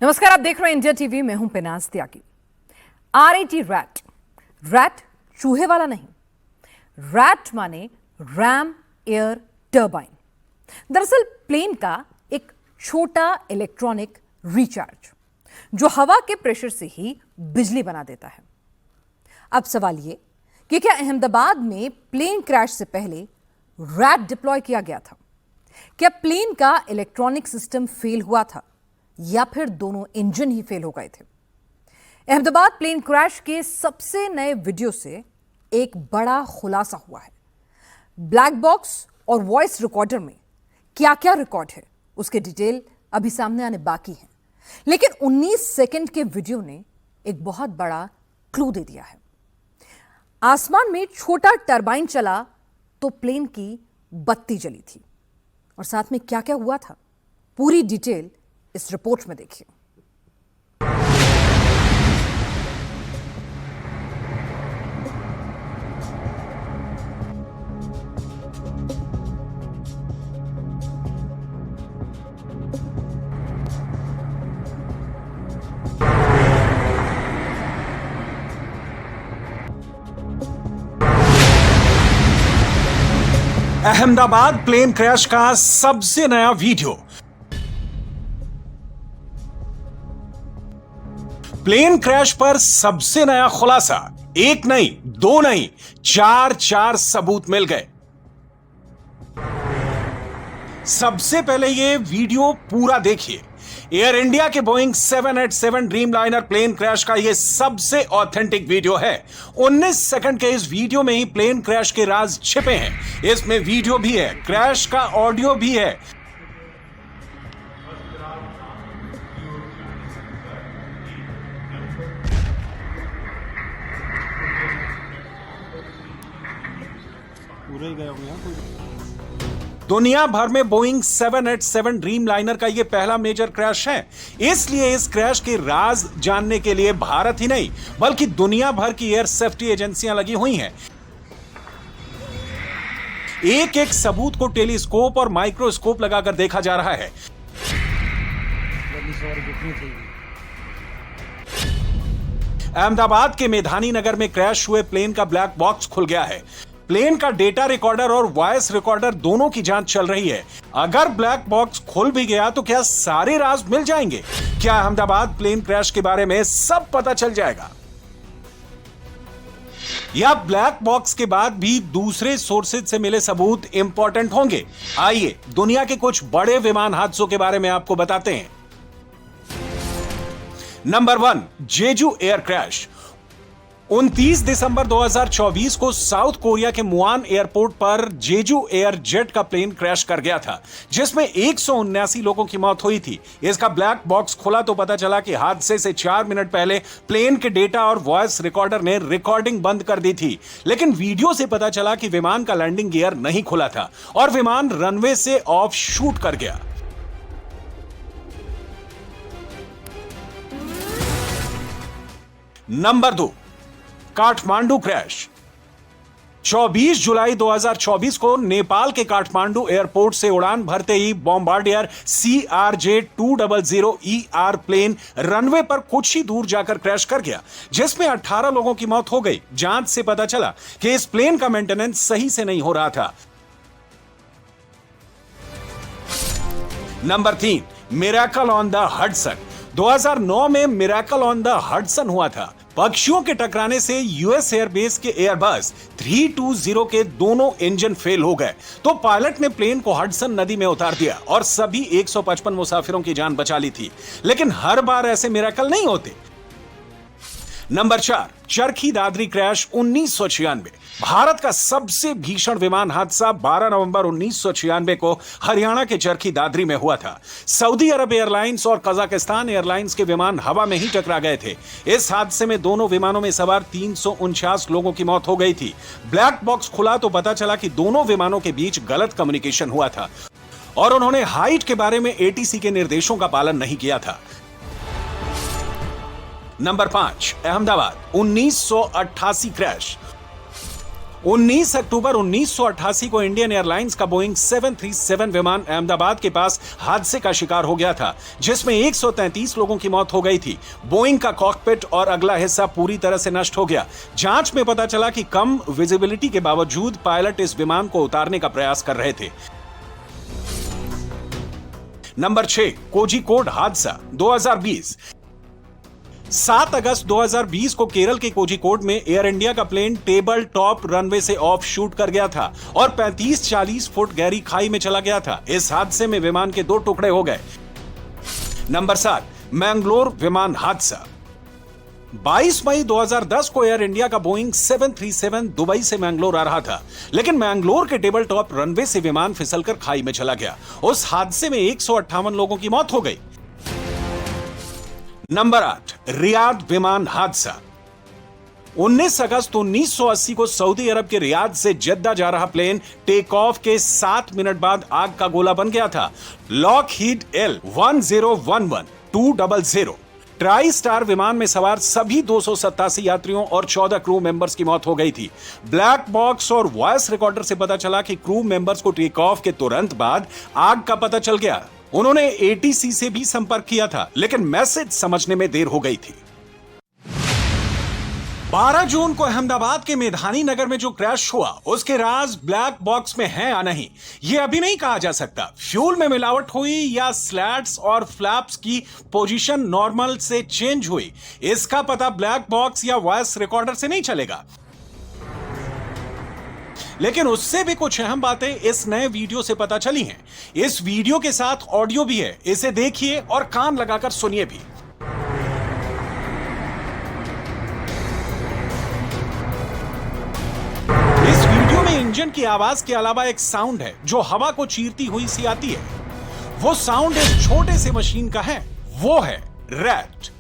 नमस्कार, आप देख रहे हैं इंडिया टीवी। मैं हूं पिनाज त्यागी। RAT रैट, रैट चूहे वाला नहीं, रैट माने रैम एयर टर्बाइन। दरअसल प्लेन का एक छोटा इलेक्ट्रॉनिक रिचार्ज जो हवा के प्रेशर से ही बिजली बना देता है। अब सवाल ये कि क्या अहमदाबाद में प्लेन क्रैश से पहले रैट डिप्लॉय किया गया था? क्या प्लेन का इलेक्ट्रॉनिक सिस्टम फेल हुआ था या फिर दोनों इंजन ही फेल हो गए थे? अहमदाबाद प्लेन क्रैश के सबसे नए वीडियो से एक बड़ा खुलासा हुआ है। ब्लैक बॉक्स और वॉइस रिकॉर्डर में क्या क्या रिकॉर्ड है उसके डिटेल अभी सामने आने बाकी हैं, लेकिन 19 सेकंड के वीडियो ने एक बहुत बड़ा क्लू दे दिया है। आसमान में छोटा टरबाइन चला तो प्लेन की बत्ती जली थी, और साथ में क्या क्या हुआ था पूरी डिटेल इस रिपोर्ट में देखिए। अहमदाबाद प्लेन क्रैश का सबसे नया वीडियो। प्लेन क्रैश पर सबसे नया खुलासा। एक नहीं, दो नहीं, चार सबूत मिल गए। सबसे पहले ये वीडियो पूरा देखिए। एयर इंडिया के बोइंग 787 ड्रीमलाइनर प्लेन क्रैश का यह सबसे ऑथेंटिक वीडियो है। 19 सेकंड के इस वीडियो में ही प्लेन क्रैश के राज छिपे हैं। इसमें वीडियो भी है, क्रैश का ऑडियो भी है। दुनिया भर में बोइंग 787 ड्रीमलाइनर का यह पहला मेजर क्रैश है। इसलिए इस क्रैश के राज जानने के लिए भारत ही नहीं बल्कि दुनिया भर की एयर सेफ्टी एजेंसियां लगी हुई हैं। एक एक सबूत को टेलीस्कोप और माइक्रोस्कोप लगाकर देखा जा रहा है। अहमदाबाद के मेधानी नगर में क्रैश हुए प्लेन का ब्लैक बॉक्स खुल गया है। प्लेन का डेटा रिकॉर्डर और वॉइस रिकॉर्डर दोनों की जांच चल रही है। अगर ब्लैक बॉक्स खुल भी गया तो क्या सारे राज मिल जाएंगे? क्या अहमदाबाद प्लेन क्रैश के बारे में सब पता चल जाएगा, या ब्लैक बॉक्स के बाद भी दूसरे सोर्सेज से मिले सबूत इंपॉर्टेंट होंगे? आइए दुनिया के कुछ बड़े विमान हादसों के बारे में आपको बताते हैं। नंबर 1, जेजू एयर क्रैश। 29 दिसंबर 2024 को साउथ कोरिया के मुआन एयरपोर्ट पर जेजू एयर जेट का प्लेन क्रैश कर गया था, जिसमें 179 लोगों की मौत हुई थी। इसका ब्लैक बॉक्स खुला तो पता चला कि हादसे से 4 मिनट पहले प्लेन के डेटा और वॉइस रिकॉर्डर ने रिकॉर्डिंग बंद कर दी थी। लेकिन वीडियो से पता चला कि विमान का लैंडिंग गियर नहीं खुला था और विमान रनवे से ऑफ शूट कर गया। Number 2, Kathmandu crash. 24 जुलाई 2024 को नेपाल के काठमांडू एयरपोर्ट से उड़ान भरते ही बॉम्बार्डियर CRJ-200ER प्लेन रनवे पर कुछ ही दूर जाकर क्रैश कर गया, जिसमें 18 लोगों की मौत हो गई। जांच से पता चला कि इस प्लेन का मेंटेनेंस सही से नहीं हो रहा था। Number 3, miracle on the Hudson. 2009 में मिरेकल ऑन द हडसन हुआ था। पक्षियों के टकराने से यूएस एयरबेस के एयरबस 320 के दोनों इंजन फेल हो गए, तो पायलट ने प्लेन को हडसन नदी में उतार दिया और सभी 155 मुसाफिरों की जान बचा ली थी। लेकिन हर बार ऐसे मिरेकल नहीं होते। Number 4, Charkhi Dadri crash 1996। भारत का सबसे भीषण विमान हादसा 12 नवंबर 1996 को हरियाणा के चरखी दादरी में हुआ था। सऊदी अरब एयरलाइंस और कजाकिस्तान एयरलाइंस के विमान हवा में ही टकरा गए थे। इस हादसे में दोनों विमानों में सवार 349 लोगों की मौत हो गई थी। ब्लैक बॉक्स खुला तो पता चला कि दोनों विमानों के बीच गलत कम्युनिकेशन हुआ था और उन्होंने हाइट के बारे में ATC के निर्देशों का पालन नहीं किया था। Number 5, Ahmedabad 1988 crash. 19 अक्टूबर 1988 को इंडियन एयरलाइंस का बोइंग 737 विमान अहमदाबाद के पास हादसे का शिकार हो गया था, जिसमें 133 लोगों की मौत हो गई थी। बोइंग का कॉकपिट और अगला हिस्सा पूरी तरह से नष्ट हो गया। जांच में पता चला कि कम विजिबिलिटी के बावजूद पायलट इस विमान को उतारने का प्रयास कर रहे थे। नंबर 6, कोझिकोड हादसा 2020। 7 अगस्त 2020 को केरल के कोझिकोड में एयर इंडिया का प्लेन टेबल टॉप रनवे से ऑफ शूट कर गया था और 35-40 फुट गहरी खाई में चला गया था। इस हादसे में विमान के 2 टुकड़े हो गए। नंबर 7, मैंगलोर विमान हादसा। 22 मई 2010 को एयर इंडिया का बोइंग 737 दुबई से मैंगलोर आ रहा था, लेकिन मैंगलोर के टेबल टॉप रनवे से विमान फिसलकर खाई में चला गया। उस हादसे में 158 लोगों की मौत हो गई। नंबर 8, रियाद विमान हादसा। 19 अगस्त 1980 को सऊदी अरब के रियाद से जद्दा जा रहा प्लेन टेक ऑफ के 7 मिनट बाद आग का गोला बन गया था। लॉकहीड L1011-200 ट्राई स्टार विमान में सवार सभी 287 यात्रियों और 14 क्रू मेंबर्स की मौत हो गई थी। ब्लैक बॉक्स और वॉइस रिकॉर्डर से पता चला कि क्रू मेंबर्स को टेक ऑफ के तुरंत बाद आग का पता चल गया। उन्होंने एटीसी से भी संपर्क किया था, लेकिन मैसेज समझने में देर हो गई थी। 12 जून को अहमदाबाद के मेधानी नगर में जो क्रैश हुआ, उसके राज ब्लैक बॉक्स में है या नहीं, यह अभी नहीं कहा जा सकता। फ्यूल में मिलावट हुई या स्लैट्स और फ्लैप्स की पोजीशन नॉर्मल से चेंज हुई, इसका पता ब्लैक बॉक्स या वॉइस रिकॉर्डर से नहीं चलेगा। लेकिन उससे भी कुछ अहम बातें इस नए वीडियो से पता चली हैं। इस वीडियो के साथ ऑडियो भी है, इसे देखिए और कान लगाकर सुनिए भी। इस वीडियो में इंजन की आवाज के अलावा एक साउंड है जो हवा को चीरती हुई सी आती है। वो साउंड इस छोटे से मशीन का है, वो है रैट।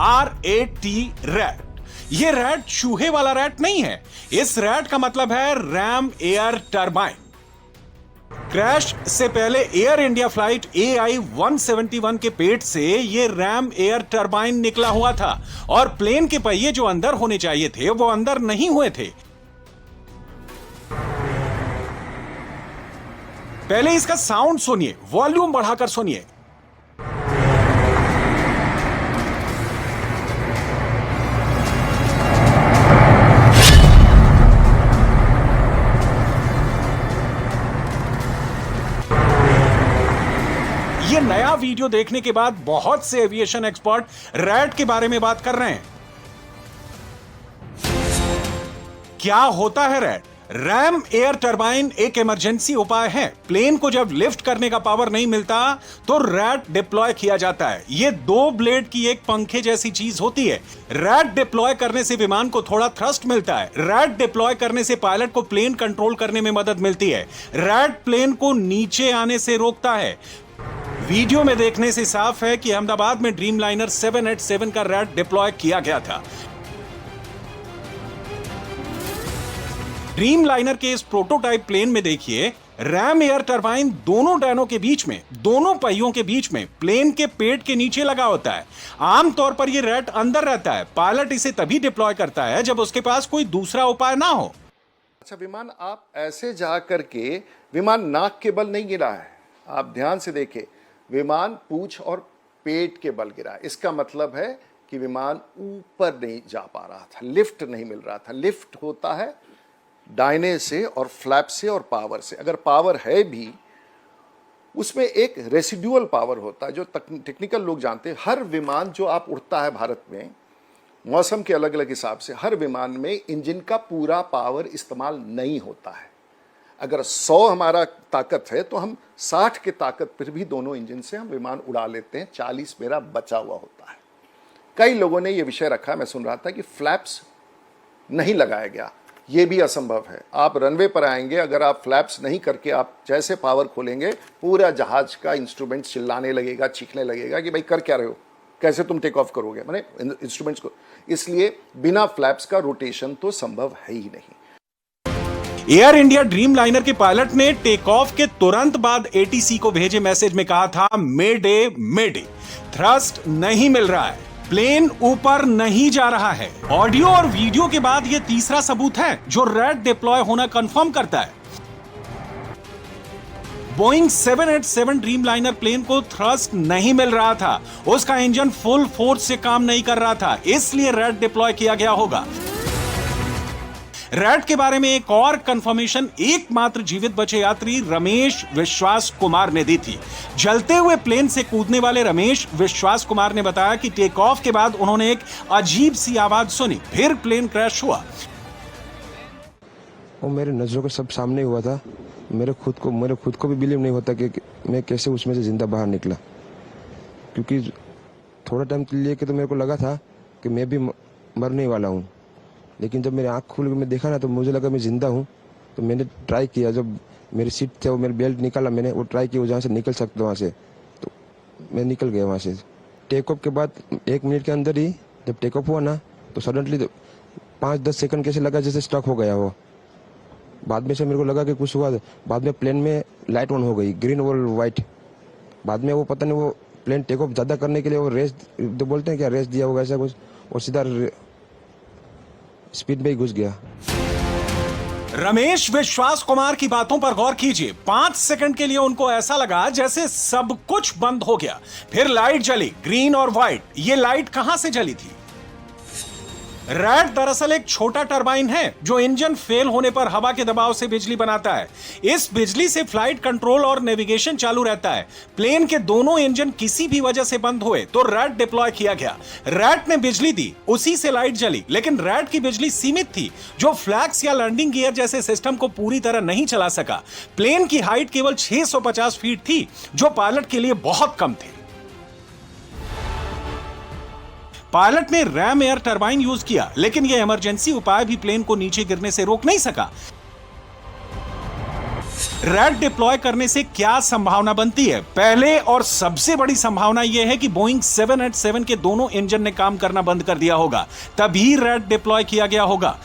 RAT rat. ये रैट चूहे वाला रैट नहीं है। इस रैट का मतलब है रैम एयर टरबाइन। क्रैश से पहले एयर इंडिया फ्लाइट AI-171 के पेट से ये रैम एयर टरबाइन निकला हुआ था और प्लेन के पहिए जो अंदर होने चाहिए थे वो अंदर नहीं हुए थे। पहले इसका साउंड सुनिए, वॉल्यूम बढ़ाकर सुनिए। ये नया वीडियो देखने के बाद बहुत से एविएशन एक्सपर्ट रैट के बारे में बात कर रहे हैं। क्या होता है रैट? रैम एयर टरबाइन एक इमरजेंसी उपाय है। प्लेन को जब लिफ्ट करने का पावर नहीं मिलता तो रैट डिप्लॉय किया जाता है। ये 2 ब्लेड की एक पंखे जैसी चीज होती है। रैट डिप्लॉय करने से विमान को थोड़ा थ्रस्ट मिलता है। रैट डिप्लॉय करने से पायलट को प्लेन कंट्रोल करने में मदद मिलती है। रैट प्लेन को नीचे आने से रोकता है। वीडियो में देखने से साफ है कि अहमदाबाद में ड्रीम लाइनर 787 का रैट डिप्लॉय किया गया था। ड्रीम लाइनर के इस प्रोटोटाइप प्लेन में देखिए, रैम एयर टरबाइन दोनों डैनों के बीच में, दोनों पहियों के बीच में, प्लेन के पेट के नीचे लगा होता है। आमतौर पर यह रैट अंदर रहता है। पायलट इसे तभी डिप्लॉय करता है जब उसके पास कोई दूसरा उपाय ना हो। अच्छा, विमान आप ऐसे जा करके विमान नाक के बल नहीं गिरा है। आप ध्यान से देखें, विमान पूंछ और पेट के बल गिरा। इसका मतलब है कि विमान ऊपर नहीं जा पा रहा था, लिफ्ट नहीं मिल रहा था। लिफ्ट होता है दाहिने से और फ्लैप से और पावर से। अगर पावर है भी, उसमें एक रेसिडुअल पावर होता है जो टेक्निकल लोग जानते हैं। हर विमान जो आप उड़ता है भारत में, मौसम के अलग अलग हिसाब से, हर विमान में इंजन का पूरा पावर इस्तेमाल नहीं होता है। अगर 100 हमारा ताकत है तो हम 60 की ताकत पर भी दोनों इंजन से हम विमान उड़ा लेते हैं। 40 मेरा बचा हुआ होता है। कई लोगों ने यह विषय रखा, मैं सुन रहा था कि फ्लैप्स नहीं लगाया गया। ये भी असंभव है। आप रनवे पर आएंगे, अगर आप फ्लैप्स नहीं करके आप जैसे पावर खोलेंगे, पूरा जहाज का इंस्ट्रूमेंट चिल्लाने लगेगा, चीखने लगेगा कि भाई कर क्या रहे हो, कैसे तुम टेक ऑफ करोगे, माने इंस्ट्रूमेंट्स को। इसलिए बिना फ्लैप्स का रोटेशन तो संभव है ही नहीं। एयर इंडिया ड्रीम लाइनर के पायलट ने टेक ऑफ के तुरंत बाद एटीसी को भेजे मैसेज में कहा था, मे डे, थ्रस्ट नहीं मिल रहा है। प्लेन ऊपर नहीं जा रहा है। ऑडियो और वीडियो के बाद यह तीसरा सबूत है जो रैट डिप्लॉय होना कंफर्म करता है। बोइंग 787 ड्रीमलाइनर प्लेन को थ्रस्ट नहीं मिल रहा था, उसका इंजन फुल फोर्स से काम नहीं कर रहा था, इसलिए रैट डिप्लॉय किया गया होगा। रैट के बारे में एक और कंफर्मेशन एकमात्र जीवित बचे यात्री रमेश विश्वास कुमार ने दी थी। जलते हुए प्लेन से कूदने वाले रमेश विश्वास कुमार ने बताया कि टेक ऑफ के बाद उन्होंने एक अजीब सी आवाज सुनी, फिर प्लेन क्रैश हुआ। वो मेरे नजरों के सब सामने हुआ था। मेरे खुद को भी बिलीव नहीं होता कि मैं कैसे उसमें से जिंदा बाहर निकला, क्योंकि थोड़ा टाइम के लिए तो मेरे को लगा था कि मैं भी मरने वाला हूँ, लेकिन जब मेरी आँख खुल के मैं देखा ना तो मुझे लगा मैं जिंदा हूँ। तो मैंने ट्राई किया, जब मेरी सीट थे वो मेरी बेल्ट निकाला, मैंने वो ट्राई किया जहाँ से निकल सकता वहाँ से, तो मैं निकल गया वहाँ से। टेक ऑफ के बाद 1 मिनट के अंदर ही जब टेक ऑफ हुआ ना तो सडनली 5-10 सेकंड कैसे लगा जैसे स्टक हो गया वो। बाद में से मेरे को लगा कि कुछ हुआ। बाद में प्लेन में लाइट ऑन हो गई, ग्रीन और वाइट। बाद में वो पता नहीं वो प्लेन टेक ऑफ ज़्यादा करने के लिए वो रेस तो बोलते हैं क्या, रेस दिया होगा ऐसा कुछ, और सीधा स्पीड में ही घुस गया। रमेश विश्वास कुमार की बातों पर गौर कीजिए। 5 सेकंड के लिए उनको ऐसा लगा जैसे सब कुछ बंद हो गया, फिर लाइट जली, ग्रीन और व्हाइट। ये लाइट कहां से जली थी? रैट दरअसल एक छोटा टरबाइन है जो इंजन फेल होने पर हवा के दबाव से बिजली बनाता है। इस बिजली से फ्लाइट कंट्रोल और नेविगेशन चालू रहता है। प्लेन के दोनों इंजन किसी भी वजह से बंद हुए तो रैट डिप्लॉय किया गया। रैट ने बिजली दी, उसी से लाइट जली, लेकिन रैट की बिजली सीमित थी, जो फ्लैप्स या लैंडिंग गियर जैसे सिस्टम को पूरी तरह नहीं चला सका। प्लेन की हाइट केवल 650 फीट थी, जो पायलट के लिए बहुत कम थे। पायलट ने रैम एयर टरबाइन यूज किया, लेकिन यह इमरजेंसी उपाय भी प्लेन को नीचे गिरने से रोक नहीं सका। रैट डिप्लॉय करने से क्या संभावना बनती है? पहले और सबसे बड़ी संभावना यह है कि बोइंग 787 के दोनों इंजन ने काम करना बंद कर दिया होगा, तभी रैट डिप्लॉय किया गया होगा।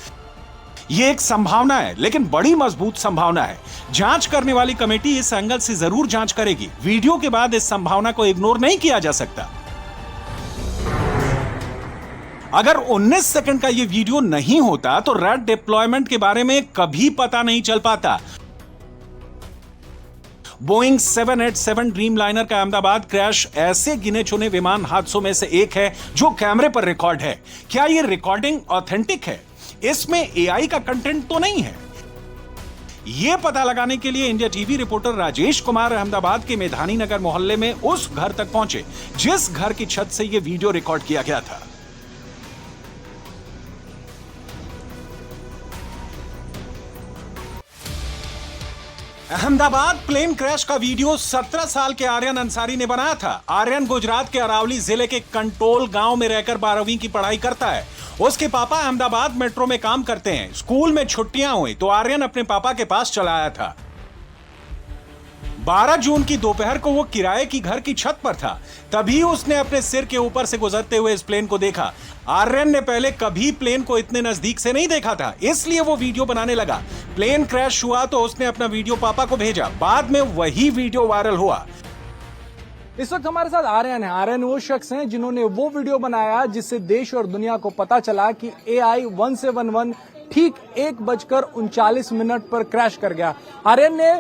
यह एक संभावना है, लेकिन बड़ी मजबूत संभावना है। जांच करने वाली कमेटी इस एंगल से जरूर जांच करेगी। वीडियो के बाद इस संभावना को इग्नोर नहीं किया जा सकता। अगर 19 सेकंड का यह वीडियो नहीं होता तो रैट डिप्लॉयमेंट के बारे में कभी पता नहीं चल पाता। बोइंग 787 ड्रीमलाइनर का अहमदाबाद क्रैश ऐसे गिने चुने विमान हादसों में से एक है जो कैमरे पर रिकॉर्ड है। क्या यह रिकॉर्डिंग ऑथेंटिक है? इसमें एआई का कंटेंट तो नहीं है? यह पता लगाने के लिए India TV reporter Rajesh Kumar Ahmedabad के मेधानी नगर मोहल्ले में उस घर तक पहुंचे जिस घर की छत से यह वीडियो रिकॉर्ड किया गया था। अहमदाबाद प्लेन क्रैश का वीडियो 17 साल के आर्यन अंसारी ने बनाया था। आर्यन गुजरात के अरावली जिले के कंटोल गांव में रहकर 12वीं की पढ़ाई करता है। उसके पापा अहमदाबाद मेट्रो में काम करते हैं। स्कूल में छुट्टियां हुई तो आर्यन अपने पापा के पास चला आया था। 12 जून की दोपहर को वो किराए की घर की छत पर था, तभी उसने अपने सिर के ऊपर से गुजरते हुए इस प्लेन को देखा। आर्यन ने पहले कभी प्लेन को इतने नजदीक से नहीं देखा था, इसलिए वो वीडियो बनाने लगा। प्लेन क्रैश हुआ तो उसने अपना वीडियो पापा को भेजा। बाद में वही वीडियो वायरल हुआ। इस वक्त हमारे साथ आर्यन है। आर्यन वो शख्स हैं जिन्होंने वो वीडियो बनाया जिससे देश और दुनिया को पता चला कि AI 171 ठीक 1:39 पर क्रैश कर गया। आर्यन ने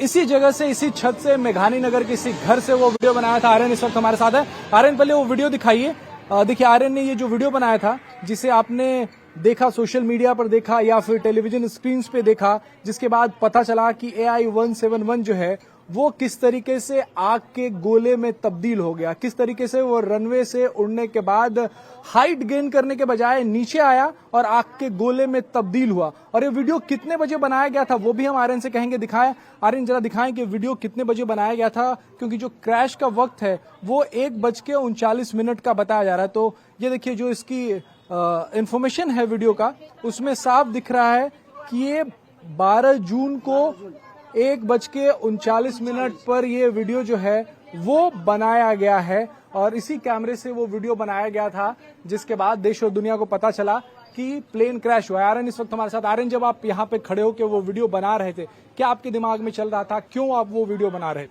इसी जगह से, इसी छत से, मेघानी नगर के इसी घर से वो वीडियो बनाया था। आर्यन इस वक्त हमारे साथ है। आर्यन पहले वो वीडियो दिखाइए। देखिए आर्यन ने ये जो वीडियो बनाया था, जिसे आपने देखा, सोशल मीडिया पर देखा या फिर टेलीविजन स्क्रीन पे देखा, जिसके बाद पता चला कि AI 171 जो है वो किस तरीके से आग के गोले में तब्दील हो गया, किस तरीके से वो रनवे से उड़ने के बाद हाइट गेन करने के बजाय नीचे आया और आग के गोले में तब्दील हुआ। और ये वीडियो कितने बजे बनाया गया था वो भी हम आर्यन से कहेंगे। दिखाएं आर्यन, जरा दिखाएं कि वीडियो कितने बजे बनाया गया था, क्योंकि जो क्रैश का वक्त है वो 1:39 का बताया जा रहा है। तो ये देखिए, जो इसकी इंफॉर्मेशन है वीडियो का, उसमें साफ दिख रहा है कि ये 12 जून को 1:39 पर ये वीडियो जो है वो बनाया गया है और इसी कैमरे से वो वीडियो बनाया गया था, जिसके बाद देश और दुनिया को पता चला कि प्लेन क्रैश हुआ। आर्यन इस वक्त हमारे साथ। आर्यन, जब आप यहाँ पे खड़े होकर वो वीडियो बना रहे थे, क्या आपके दिमाग में चल रहा था? क्यों आप वो वीडियो बना रहे थे?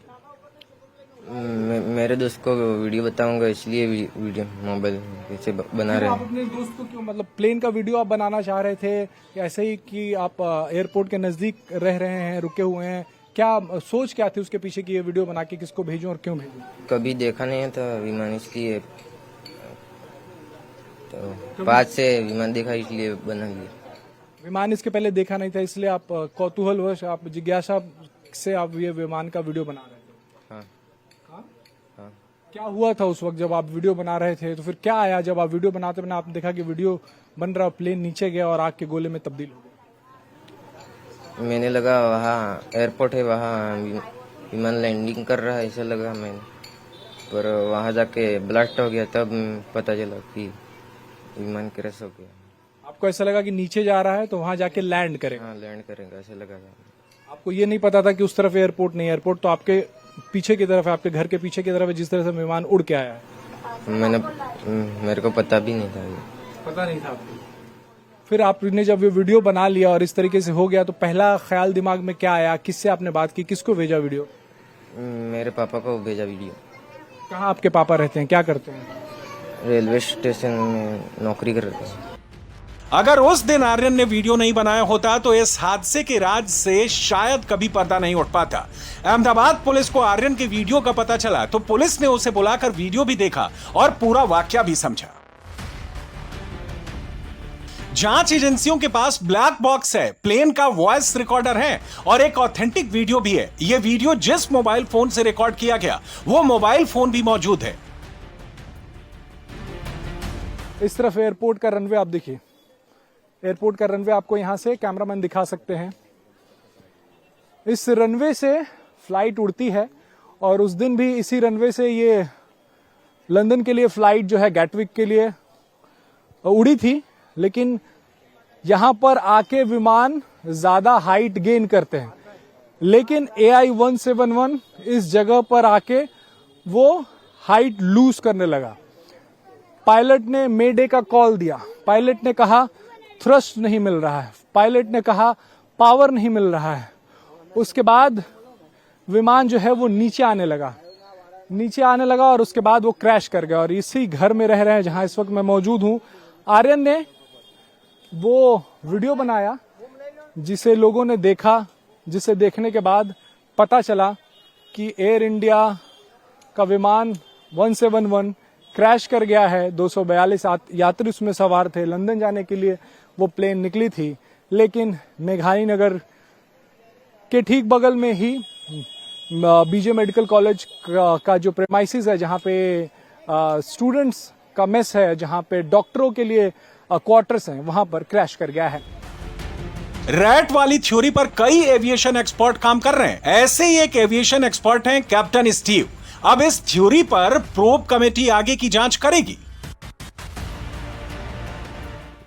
मेरे दोस्त को वीडियो बताऊंगा, इसलिए वीडियो मोबाइल से बना रहे आप हैं। अपने दोस्त को क्यों, मतलब प्लेन का वीडियो आप बनाना चाह रहे थे या ऐसे ही कि आप एयरपोर्ट के नजदीक रह रहे हैं, रुके हुए हैं, क्या सोच क्या थी उसके पीछे कि ये वीडियो बना के किसको भेजूं और क्यों भेजूं? कभी देखा नहीं था विमान, इसलिए तो बाद से विमान देखा इसलिए बना लिया। विमान इसके पहले देखा नहीं था, इसलिए आप कौतूहलवश, आप जिज्ञासा से आप ये विमान का वीडियो बना रहे थे। हाँ हाँ? हाँ। क्या हुआ था उस वक्त जब आप वीडियो बना रहे थे? तो फिर क्या आया जब आप वीडियो बनाते बना आपने देखा कि वीडियो बन रहा, प्लेन नीचे गया और आग के गोले में तब्दील हो गया? मैंने लगा वहाँ एयरपोर्ट है, वहाँ विमान लैंडिंग कर रहा है ऐसा लगा मैंने, पर वहाँ जाके ब्लास्ट हो गया, तब पता चला कि विमान क्रैश हो गया। आपको ऐसा लगा कि नीचे जा रहा है तो वहां जाके लैंड करेगा? हाँ लैंड करेगा ऐसा लगा था। आपको ये नहीं पता था कि उस तरफ एयरपोर्ट नहीं, एयरपोर्ट तो आपके पीछे की तरफ है, आपके घर के पीछे की तरफ है, जिस तरह से विमान उड़ के आया है? मेरे को पता भी नहीं था ये। पता नहीं था आपको? फिर आपने जब ये वीडियो बना लिया और इस तरीके से हो गया तो पहला ख्याल दिमाग में क्या आया? किससे आपने बात की, किसको भेजा वीडियो? मेरे पापा को भेजा वीडियो। कहाँ आपके पापा रहते हैं, क्या करते हैं? रेलवे स्टेशन में नौकरी कर रहे थे। अगर उस दिन आर्यन ने वीडियो नहीं बनाया होता तो इस हादसे के राज से शायद कभी पर्दा नहीं उठ पाता। अहमदाबाद पुलिस को आर्यन के वीडियो का पता चला तो पुलिस ने उसे बुलाकर वीडियो भी देखा और पूरा वाकया भी समझा। जांच एजेंसियों के पास ब्लैक बॉक्स है, प्लेन का वॉइस रिकॉर्डर है और एक ऑथेंटिक वीडियो भी है। यह वीडियो जिस मोबाइल फोन से रिकॉर्ड किया गया वो मोबाइल फोन भी मौजूद है। इस तरफ एयरपोर्ट का रनवे आप देखिए, एयरपोर्ट का रनवे आपको यहां से कैमरामैन दिखा सकते हैं। इस रनवे से फ्लाइट उड़ती है और उस दिन भी इसी रनवे से ये लंदन के लिए फ्लाइट जो है गैटविक के लिए उड़ी थी, लेकिन यहां पर आके विमान ज्यादा हाइट गेन करते हैं, लेकिन AI-171 इस जगह पर आके वो हाइट लूज करने लगा। पायलट ने मेडे का कॉल दिया, पायलट ने कहा थ्रस्ट नहीं मिल रहा है, पायलट ने कहा पावर नहीं मिल रहा है। उसके बाद विमान जो है वो नीचे आने लगा और उसके बाद वो क्रैश कर गया। और इसी घर में रह रहे हैं जहां इस वक्त मैं मौजूद हूं। आर्यन ने वो वीडियो बनाया जिसे लोगों ने देखा, जिसे देखने के बाद पता चला कि एयर इंडिया का विमान 171 क्रैश कर गया है। 242 यात्री उसमें सवार थे, लंदन जाने के लिए वो प्लेन निकली थी, लेकिन मेघानी नगर के ठीक बगल में ही बीजे मेडिकल कॉलेज का जो प्रेमाइसिस है, जहां पे स्टूडेंट्स का मेस है, जहां पे डॉक्टरों के लिए क्वार्टर्स हैं, वहां पर क्रैश कर गया है। रैट वाली थ्योरी पर कई एविएशन एक्सपर्ट काम कर रहे हैं। ऐसे ही एक एविएशन एक्सपर्ट हैं कैप्टन स्टीव। अब इस थ्योरी पर प्रोब कमेटी आगे की जांच करेगी।